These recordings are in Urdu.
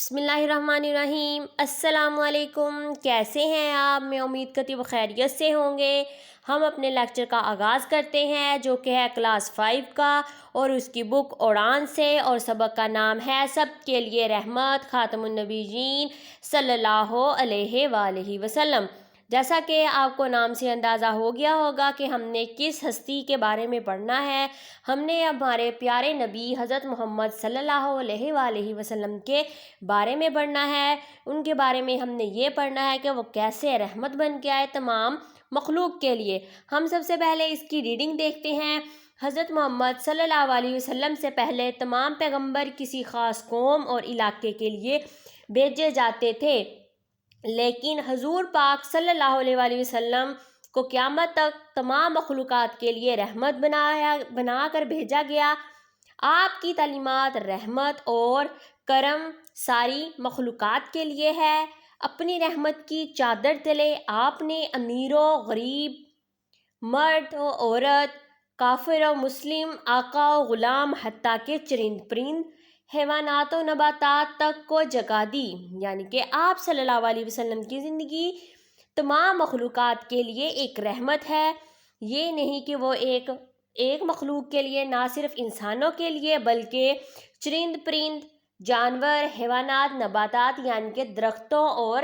بسم اللہ الرحمن الرحیم۔ السلام علیکم، کیسے ہیں آپ؟ میں امید کرتی ہوں خیریت سے ہوں گے۔ ہم اپنے لیکچر کا آغاز کرتے ہیں جو کہ ہے کلاس 5 کا، اور اس کی بک اڑان سے، اور سبق کا نام ہے سب کے لیے رحمت خاتم النبیین صلی اللہ علیہ وآلہ وسلم۔ جیسا کہ آپ کو نام سے اندازہ ہو گیا ہوگا کہ ہم نے کس ہستی کے بارے میں پڑھنا ہے۔ ہم نے ہمارے پیارے نبی حضرت محمد صلی اللہ علیہ وآلہ وسلم کے بارے میں پڑھنا ہے۔ ان کے بارے میں ہم نے یہ پڑھنا ہے کہ وہ کیسے رحمت بن کے آئے تمام مخلوق کے لیے۔ ہم سب سے پہلے اس کی ریڈنگ دیکھتے ہیں۔ حضرت محمد صلی اللہ علیہ وسلم سے پہلے تمام پیغمبر کسی خاص قوم اور علاقے کے لیے بھیجے جاتے تھے، لیکن حضور پاک صلی اللہ علیہ وآلہ وسلم کو قیامت تک تمام مخلوقات کے لیے رحمت بنا کر بھیجا گیا۔ آپ کی تعلیمات رحمت اور کرم ساری مخلوقات کے لیے ہے۔ اپنی رحمت کی چادر تلے آپ نے امیر و غریب، مرد و عورت، کافر و مسلم، آقا و غلام، حتیٰ کہ چرند پرند، حیوانات و نباتات تک کو جگہ دی، یعنی کہ آپ صلی اللہ علیہ وسلم کی زندگی تمام مخلوقات کے لیے ایک رحمت ہے۔ یہ نہیں کہ وہ ایک مخلوق کے لیے، نہ صرف انسانوں کے لیے بلکہ چرند پرند، جانور، حیوانات، نباتات یعنی کہ درختوں اور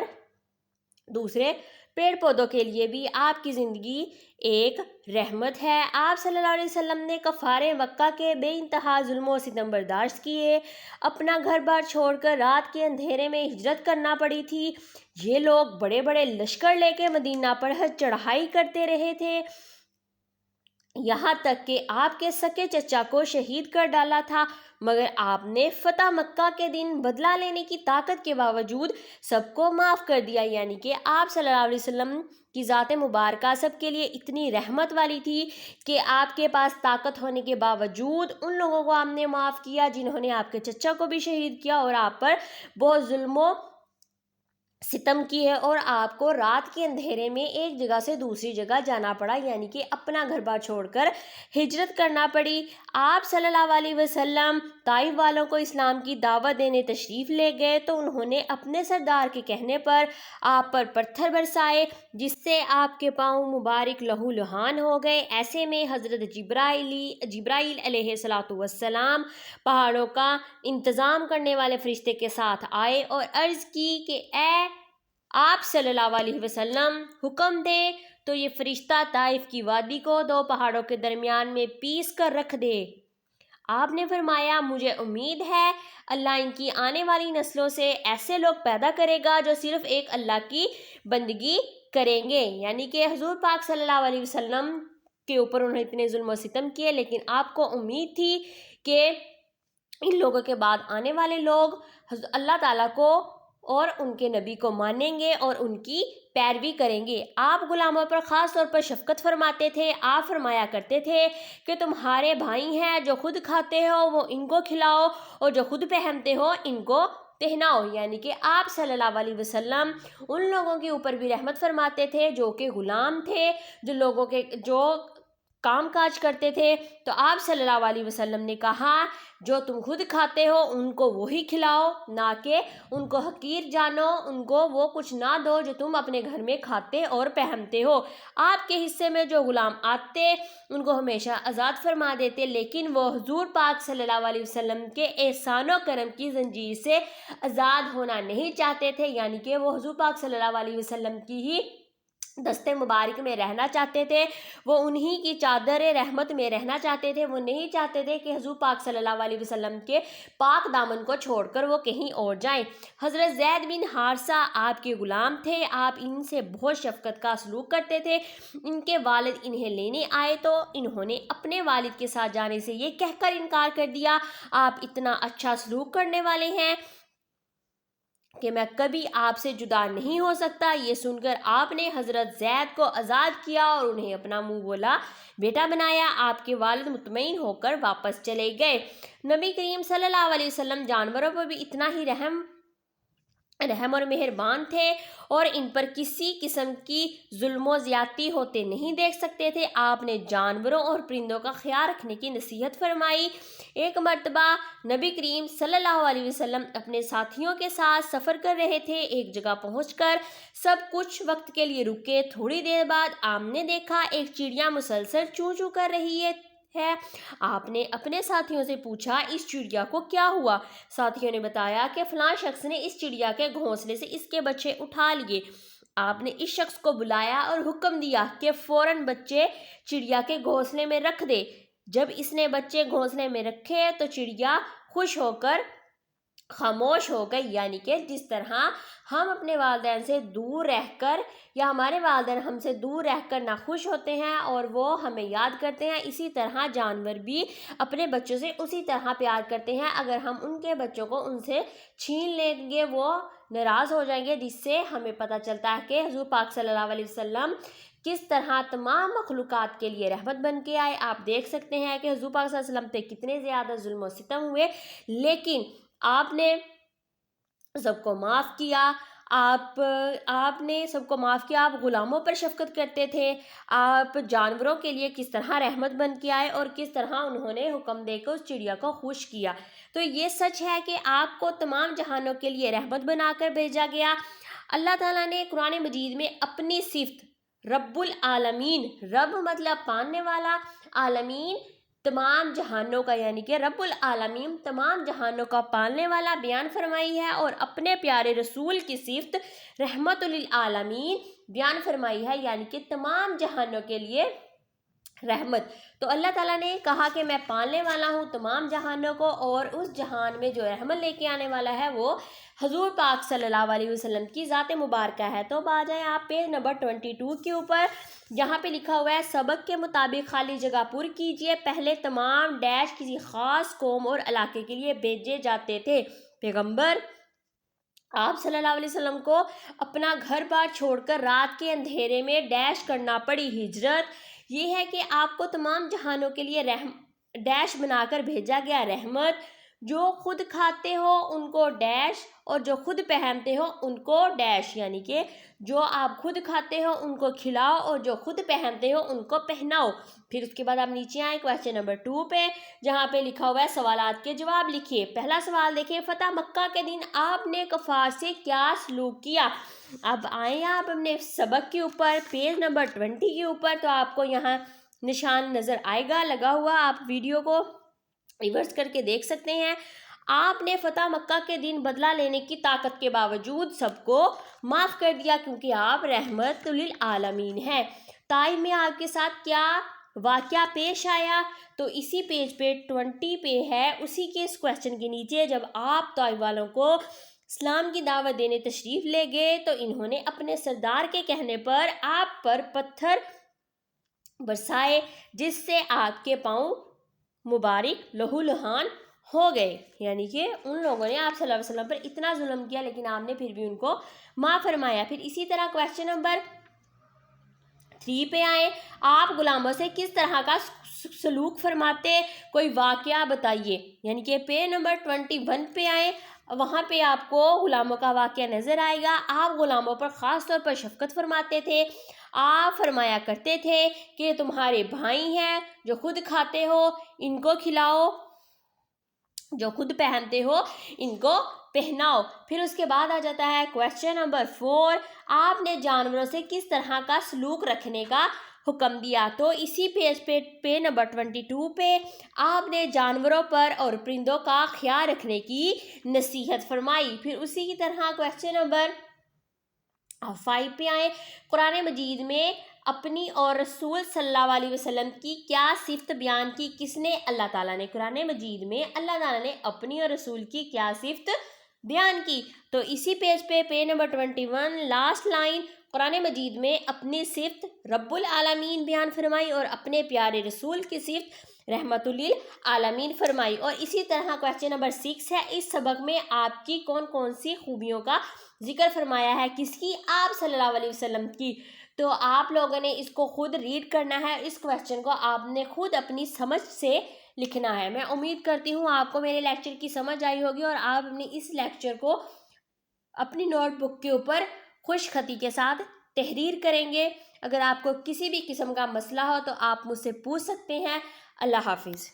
دوسرے پیڑ پودوں کے لیے بھی آپ کی زندگی ایک رحمت ہے۔ آپ صلی اللہ علیہ وسلم نے کفار مکہ کے بے انتہا ظلم و ستم برداشت کیے، اپنا گھر بار چھوڑ کر رات کے اندھیرے میں ہجرت کرنا پڑی تھی۔ یہ لوگ بڑے بڑے لشکر لے کے مدینہ پر چڑھائی کرتے رہے تھے، یہاں تک کہ آپ کے سکے چچا کو شہید کر ڈالا تھا، مگر آپ نے فتح مکہ کے دن بدلہ لینے کی طاقت کے باوجود سب کو معاف کر دیا، یعنی کہ آپ صلی اللہ علیہ وسلم کی ذات مبارکہ سب کے لیے اتنی رحمت والی تھی کہ آپ کے پاس طاقت ہونے کے باوجود ان لوگوں کو آپ نے معاف کیا جنہوں نے آپ کے چچا کو بھی شہید کیا اور آپ پر بہت ظلم و ستم کی ہے، اور آپ کو رات کے اندھیرے میں ایک جگہ سے دوسری جگہ جانا پڑا، یعنی کہ اپنا گھر بار چھوڑ کر ہجرت کرنا پڑی۔ آپ صلی اللہ علیہ وسلم طائف والوں کو اسلام کی دعوت دینے تشریف لے گئے تو انہوں نے اپنے سردار کے کہنے پر آپ پر پتھر برسائے، جس سے آپ کے پاؤں مبارک لہو لہان ہو گئے۔ ایسے میں حضرت جبرائیل علیہ السلام پہاڑوں کا انتظام کرنے والے فرشتے کے ساتھ آئے اور عرض کی کہ اے آپ صلی اللہ علیہ وسلم، حکم دے تو یہ فرشتہ طائف کی وادی کو دو پہاڑوں کے درمیان میں پیس کر رکھ دے۔ آپ نے فرمایا مجھے امید ہے اللہ ان کی آنے والی نسلوں سے ایسے لوگ پیدا کرے گا جو صرف ایک اللہ کی بندگی کریں گے، یعنی کہ حضور پاک صلی اللہ علیہ وسلم کے اوپر انہوں نے اتنے ظلم و ستم کیے، لیکن آپ کو امید تھی کہ ان لوگوں کے بعد آنے والے لوگ اللہ تعالیٰ کو اور ان کے نبی کو مانیں گے اور ان کی پیروی کریں گے۔ آپ غلاموں پر خاص طور پر شفقت فرماتے تھے۔ آپ فرمایا کرتے تھے کہ تمہارے بھائی ہیں، جو خود کھاتے ہو وہ ان کو کھلاؤ، اور جو خود پہنتے ہو ان کو پہناؤ، یعنی کہ آپ صلی اللہ علیہ وسلم ان لوگوں کے اوپر بھی رحمت فرماتے تھے جو کہ غلام تھے، جو کام کاج کرتے تھے۔ تو آپ صلی اللہ علیہ وسلم نے کہا جو تم خود کھاتے ہو ان کو وہی کھلاؤ، نہ کہ ان کو حقیر جانو، ان کو وہ کچھ نہ دو جو تم اپنے گھر میں کھاتے اور پہنتے ہو۔ آپ کے حصے میں جو غلام آتے ان کو ہمیشہ آزاد فرما دیتے، لیکن وہ حضور پاک صلی اللہ علیہ وسلم کے احسان و کرم کی زنجیر سے آزاد ہونا نہیں چاہتے تھے، یعنی کہ وہ حضور پاک صلی اللہ علیہ وسلم کی ہی دستے مبارک میں رہنا چاہتے تھے، وہ انہی کی چادر رحمت میں رہنا چاہتے تھے۔ وہ نہیں چاہتے تھے کہ حضور پاک صلی اللہ علیہ وسلم کے پاک دامن کو چھوڑ کر وہ کہیں اور جائیں۔ حضرت زید بن حارثہ آپ کے غلام تھے، آپ ان سے بہت شفقت کا سلوک کرتے تھے۔ ان کے والد انہیں لینے آئے تو انہوں نے اپنے والد کے ساتھ جانے سے یہ کہہ کر انکار کر دیا آپ اتنا اچھا سلوک کرنے والے ہیں کہ میں کبھی آپ سے جدا نہیں ہو سکتا۔ یہ سن کر آپ نے حضرت زید کو آزاد کیا اور انہیں اپنا منہ بولا بیٹا بنایا۔ آپ کے والد مطمئن ہو کر واپس چلے گئے۔ نبی کریم صلی اللہ علیہ وسلم جانوروں پر بھی اتنا ہی رحم رحم اور مہربان تھے اور ان پر کسی قسم کی ظلم و زیادتی ہوتے نہیں دیکھ سکتے تھے۔ آپ نے جانوروں اور پرندوں کا خیال رکھنے کی نصیحت فرمائی۔ ایک مرتبہ نبی کریم صلی اللہ علیہ وسلم اپنے ساتھیوں کے ساتھ سفر کر رہے تھے۔ ایک جگہ پہنچ کر سب کچھ وقت کے لیے رکے۔ تھوڑی دیر بعد آپ نے دیکھا ایک چڑیا مسلسل چوں چوں کر رہی ہے۔ آپ نے اپنے ساتھیوں سے پوچھا اس چڑیا کو کیا ہوا؟ ساتھیوں نے بتایا کہ فلاں شخص نے اس چڑیا کے گھونسلے سے اس کے بچے اٹھا لیے۔ آپ نے اس شخص کو بلایا اور حکم دیا کہ فوراً بچے چڑیا کے گھونسلے میں رکھ دے۔ جب اس نے بچے گھونسلے میں رکھے تو چڑیا خوش ہو کر خاموش ہو گئی۔ یعنی کہ جس طرح ہم اپنے والدین سے دور رہ کر یا ہمارے والدین ہم سے دور رہ کر ناخوش ہوتے ہیں اور وہ ہمیں یاد کرتے ہیں، اسی طرح جانور بھی اپنے بچوں سے اسی طرح پیار کرتے ہیں۔ اگر ہم ان کے بچوں کو ان سے چھین لیں گے وہ ناراض ہو جائیں گے، جس سے ہمیں پتہ چلتا ہے کہ حضور پاک صلی اللہ علیہ وسلم کس طرح تمام مخلوقات کے لیے رحمت بن کے آئے۔ آپ دیکھ سکتے ہیں کہ حضور پاک صلی اللہ علیہ وسلم پہ کتنے زیادہ ظلم و ستم ہوئے، لیکن آپ نے سب کو معاف کیا۔ آپ نے سب کو معاف کیا۔ آپ غلاموں پر شفقت کرتے تھے۔ آپ جانوروں کے لیے کس طرح رحمت بن کے آئے اور کس طرح انہوں نے حکم دے کر اس چڑیا کو خوش کیا۔ تو یہ سچ ہے کہ آپ کو تمام جہانوں کے لیے رحمت بنا کر بھیجا گیا۔ اللہ تعالیٰ نے قرآن مجید میں اپنی صفت رب العالمین، رب مطلب پالنے والا، عالمین تمام جہانوں کا، یعنی کہ رب العالمین تمام جہانوں کا پالنے والا بیان فرمائی ہے، اور اپنے پیارے رسول کی صفت رحمت للعالمین بیان فرمائی ہے، یعنی کہ تمام جہانوں کے لیے رحمت۔ تو اللہ تعالیٰ نے کہا کہ میں پالنے والا ہوں تمام جہانوں کو، اور اس جہان میں جو رحمت لے کے آنے والا ہے وہ حضور پاک صلی اللہ علیہ وسلم کی ذات مبارکہ ہے۔ تو اب آ جائیں آپ پیج نمبر 22 کے اوپر، جہاں پہ لکھا ہوا ہے سبق کے مطابق خالی جگہ پر کیجئے۔ پہلے تمام ڈیش کسی خاص قوم اور علاقے کے لیے بھیجے جاتے تھے۔ پیغمبر آپ صلی اللہ علیہ وسلم کو اپنا گھر بار چھوڑ کر رات کے اندھیرے میں ڈیش کرنا پڑی۔ ہجرت یہ ہے کہ آپ کو تمام جہانوں کے لیے ڈیش بنا کر بھیجا گیا۔ رحمت جو خود کھاتے ہو ان کو ڈیش، اور جو خود پہنتے ہو ان کو ڈیش، یعنی کہ جو آپ خود کھاتے ہو ان کو کھلاؤ اور جو خود پہنتے ہو ان کو پہناؤ۔ پھر اس کے بعد آپ نیچے آئیں کویسچن نمبر 2 پہ، جہاں پہ لکھا ہوا ہے سوالات کے جواب لکھیے۔ پہلا سوال دیکھیں، فتح مکہ کے دن آپ نے کفار سے کیا سلوک کیا؟ اب آئیں آپ اپنے سبق کے اوپر پیج نمبر 20 کے اوپر، تو آپ کو یہاں نشان نظر آئے گا لگا ہوا، آپ ویڈیو کو ریورس کر کے دیکھ سکتے ہیں۔ آپ نے فتح مکہ کے دن بدلہ لینے کی طاقت کے باوجود سب کو معاف کر دیا کیونکہ آپ رحمت للعالمین ہیں۔ طائف میں آپ کے ساتھ کیا واقعہ پیش آیا؟ تو اسی پیج پہ 20 پہ ہے، اسی کے اس کویسچن کے نیچے جب آپ طائف والوں کو اسلام کی دعوت دینے تشریف لے گئے تو انہوں نے اپنے سردار کے کہنے پر آپ پر پتھر برسائے، جس سے آپ کے پاؤں مبارک لہو لہان ہو گئے۔ یعنی کہ ان لوگوں نے آپ صلی اللہ علیہ وسلم پر اتنا ظلم کیا لیکن آپ نے پھر بھی ان کو معاف فرمایا۔ پھر اسی طرح کویسچن نمبر 3 پہ آئے، آپ غلاموں سے کس طرح کا سلوک فرماتے، کوئی واقعہ بتائیے۔ یعنی کہ پیج نمبر 21 پہ آئے، وہاں پہ آپ کو غلاموں کا واقعہ نظر آئے گا۔ آپ غلاموں پر خاص طور پر شفقت فرماتے تھے۔ آپ فرمایا کرتے تھے کہ تمہارے بھائی ہیں، جو خود کھاتے ہو ان کو کھلاؤ، جو خود پہنتے ہو ان کو پہناؤ۔ پھر اس کے بعد آ جاتا ہے کویسچن نمبر 4، آپ نے جانوروں سے کس طرح کا سلوک رکھنے کا حکم دیا؟ تو اسی پیج پہ پیج نمبر 22 پہ آپ نے جانوروں پر اور پرندوں کا خیال رکھنے کی نصیحت فرمائی۔ پھر اسی کی طرح کویسچن نمبر 5 پہ آئیں، قرآن مجید میں اپنی اور رسول صلی اللہ علیہ وسلم کی کیا صفت بیان کی؟ کس نے؟ اللہ تعالیٰ نے۔ قرآن مجید میں اللہ تعالیٰ نے اپنی اور رسول کی کیا صفت بیان کی؟ تو اسی پیج پہ پیج نمبر 21 لاسٹ لائن، قرآن مجید میں اپنی صفت رب العالمین بیان فرمائی اور اپنے پیارے رسول کی صفت رحمت للعالمین فرمائی۔ اور اسی طرح کویسچن نمبر 6 ہے، اس سبق میں آپ کی کون کون سی خوبیوں کا ذکر فرمایا ہے؟ کس کی؟ آپ صلی اللہ علیہ وسلم کی۔ تو آپ لوگوں نے اس کو خود ریڈ کرنا ہے، اس کویسچن کو آپ نے خود اپنی سمجھ سے لکھنا ہے۔ میں امید کرتی ہوں آپ کو میرے لیکچر کی سمجھ آئی ہوگی اور آپ اپنی اس لیکچر کو اپنی نوٹ بک کے اوپر خوش خطی کے ساتھ تحریر کریں گے۔ اگر آپ کو کسی بھی قسم کا مسئلہ ہو تو آپ مجھ سے پوچھ سکتے ہیں۔ اللہ حافظ۔